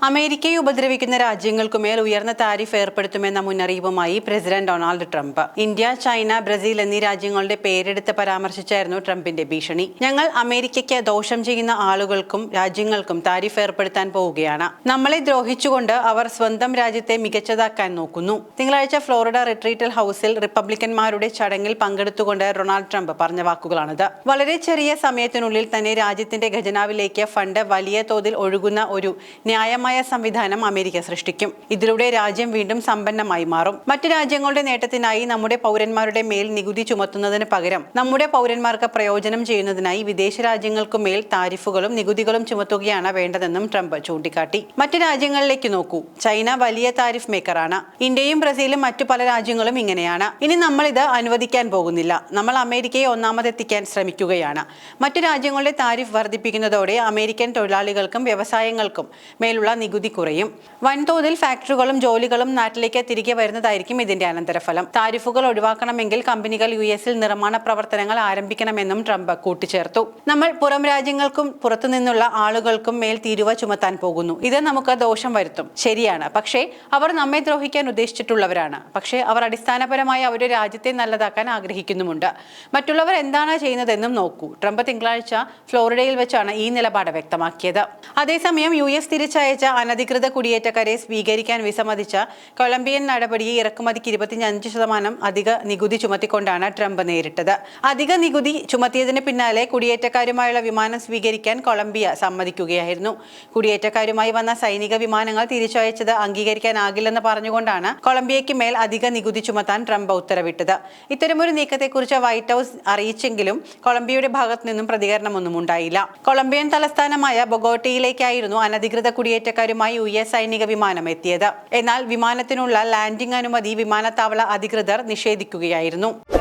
അമേരിക്കയെ ഉപദ്രവിക്കുന്ന രാജ്യങ്ങൾക്കുമേൽ ഉയർന്ന താരിഫ് ഏർപ്പെടുത്തുമെന്ന മുന്നറിയിപ്പുമായി president Donald Trump. India, China, Brazil എന്നീ രാജ്യങ്ങളുടെ പേരെടുത്ത് പരാമർശിച്ചായിരുന്നു ട്രംപിന്റെ ഭീഷണി. ഞങ്ങൾ അമേരിക്കയ്ക്ക് ദോഷം ചെയ്യുന്ന ആളുകൾക്കും രാജ്യങ്ങൾക്കും താരിഫ് ഏർപ്പെടുത്താൻ പോവുകയാണ്. നമ്മളെ ദ്രോഹിച്ചുകൊണ്ട് അവർ സ്വന്തം രാജ്യത്തെ മികച്ചതാക്കാൻ നോക്കുന്നു. തിങ്കളാഴ്ച ഫ്ലോറിഡ റിട്രീറ്റൽ ഹൌസിൽ റിപ്പബ്ലിക്കന്മാരുടെ ചടങ്ങിൽ പങ്കെടുത്തുകൊണ്ട് ഡൊണാൾഡ് ട്രംപ് പറഞ്ഞ വാക്കുകളാണിത്. വളരെ ചെറിയ സമയത്തിനുള്ളിൽ തന്നെ രാജ്യത്തിന്റെ ഖജനാവിലേക്ക് ഫണ്ട് വലിയ തോതിൽ ഒഴുകുന്ന ഒരു ന്യായമായ സംവിധാനം അമേരിക്ക സൃഷ്ടിക്കും. ഇതിലൂടെ രാജ്യം വീണ്ടും സമ്പന്നമായി മാറും. മറ്റു രാജ്യങ്ങളുടെ നേട്ടത്തിനായി നമ്മുടെ പൗരന്മാരുടെ മേൽ നികുതി ചുമത്തുന്നതിന് പകരം നമ്മുടെ പൗരന്മാർക്ക് പ്രയോജനം ചെയ്യുന്നതിനായി വിദേശ രാജ്യങ്ങൾക്കു മേൽ താരിഫുകളും നികുതികളും ചുമത്തുകയാണ് വേണ്ടതെന്നും ട്രംപ് ചൂണ്ടിക്കാട്ടി. മറ്റു രാജ്യങ്ങളിലേക്ക് നോക്കൂ. ചൈന വലിയ താരിഫ് മേക്കറാണ്. ഇന്ത്യയും ബ്രസീലും മറ്റു പല രാജ്യങ്ങളും ഇങ്ങനെയാണ്. ഇനി നമ്മൾ ഇത് അനുവദിക്കാൻ പോകുന്നില്ല. നമ്മൾ അമേരിക്കയെ ഒന്നാമതെത്തിക്കാൻ ശ്രമിക്കുകയാണ്. മറ്റു രാജ്യങ്ങളുടെ താരിഫ് വർദ്ധിപ്പിക്കുന്നതോടെ അമേരിക്കൻ തൊഴിലാളികൾക്കും വ്യവസായങ്ങൾക്കും മേലുള്ള നികുതി കുറയും. വൻതോതിൽ ഫാക്ടറികളും ജോലികളും നാട്ടിലേക്ക് തിരികെ വരുന്നതായിരിക്കും ഇതിന്റെ അനന്തരഫലം. താരിഫുകൾ ഒഴിവാക്കണമെങ്കിൽ കമ്പനികൾ യുഎസിൽ നിർമ്മാണ പ്രവർത്തനങ്ങൾ ആരംഭിക്കണമെന്നും ട്രംപ് കൂട്ടിച്ചേർത്തു. നമ്മൾ പുറം രാജ്യങ്ങൾക്കും പുറത്തുനിന്നുള്ള ആളുകൾക്കും മേൽ തീരുവ ചുമത്താൻ പോകുന്നു. ഇത് നമുക്ക് ദോഷം വരുത്തും. ശരിയാണ്. പക്ഷേ അവർ നമ്മെ ദ്രോഹിക്കാൻ ഉദ്ദേശിച്ചിട്ടുള്ളവരാണ്. പക്ഷേ അവർ അടിസ്ഥാനപരമായി അവരുടെ രാജ്യത്തെ നല്ലതാക്കാൻ ആഗ്രഹിക്കുന്നുമുണ്ട്. മറ്റുള്ളവർ എന്താണ് ചെയ്യുന്നതെന്നും നോക്കൂ. ട്രംപ് തിങ്കളാഴ്ച ഫ്ലോറിഡയിൽ വെച്ചാണ് ഈ നിലപാട് വ്യക്തമാക്കിയത്. അതേസമയം യുഎസ് തിരിച്ചയച്ച അനധികൃത കുടിയേറ്റക്കാരെ സ്വീകരിക്കാൻ വിസമ്മതിച്ച കൊളംബിയൻ നടപടിയെ ഇറക്കുമതിക്ക് 25% അധിക നികുതി ചുമത്തിക്കൊണ്ടാണ് ട്രംപ് നേരിട്ടത്. അധിക നികുതി ചുമത്തിയതിന് പിന്നാലെ കുടിയേറ്റക്കാരുമായുള്ള വിമാനം സ്വീകരിക്കാൻ കൊളംബിയ സമ്മതിക്കുകയായിരുന്നു. കുടിയേറ്റക്കാരുമായി വന്ന സൈനിക വിമാനങ്ങൾ തിരിച്ചയച്ചത് അംഗീകരിക്കാനാകില്ലെന്ന് പറഞ്ഞുകൊണ്ടാണ് കൊളംബിയയ്ക്ക് മേൽ അധിക നികുതി ചുമത്താൻ ട്രംപ് ഉത്തരവിട്ടത്. ഇത്തരമൊരു നീക്കത്തെക്കുറിച്ച് വൈറ്റ് ഹൌസ് അറിയിച്ചെങ്കിലും കൊളംബിയയുടെ ഭാഗത്തു നിന്നും പ്രതികരണമൊന്നും ഉണ്ടായില്ല. കൊളംബിയൻ തലസ്ഥാനമായ ബൊഗോട്ടയിലേക്കായിരുന്നു അനധികൃത കുടിയേറ്റക്കാരുമായി യുഎസ് സൈനിക വിമാനം എത്തിയത്. എന്നാൽ വിമാനത്തിനുള്ള ലാൻഡിംഗ് അനുമതി വിമാനത്താവള അധികൃതർ നിഷേധിക്കുകയായിരുന്നു.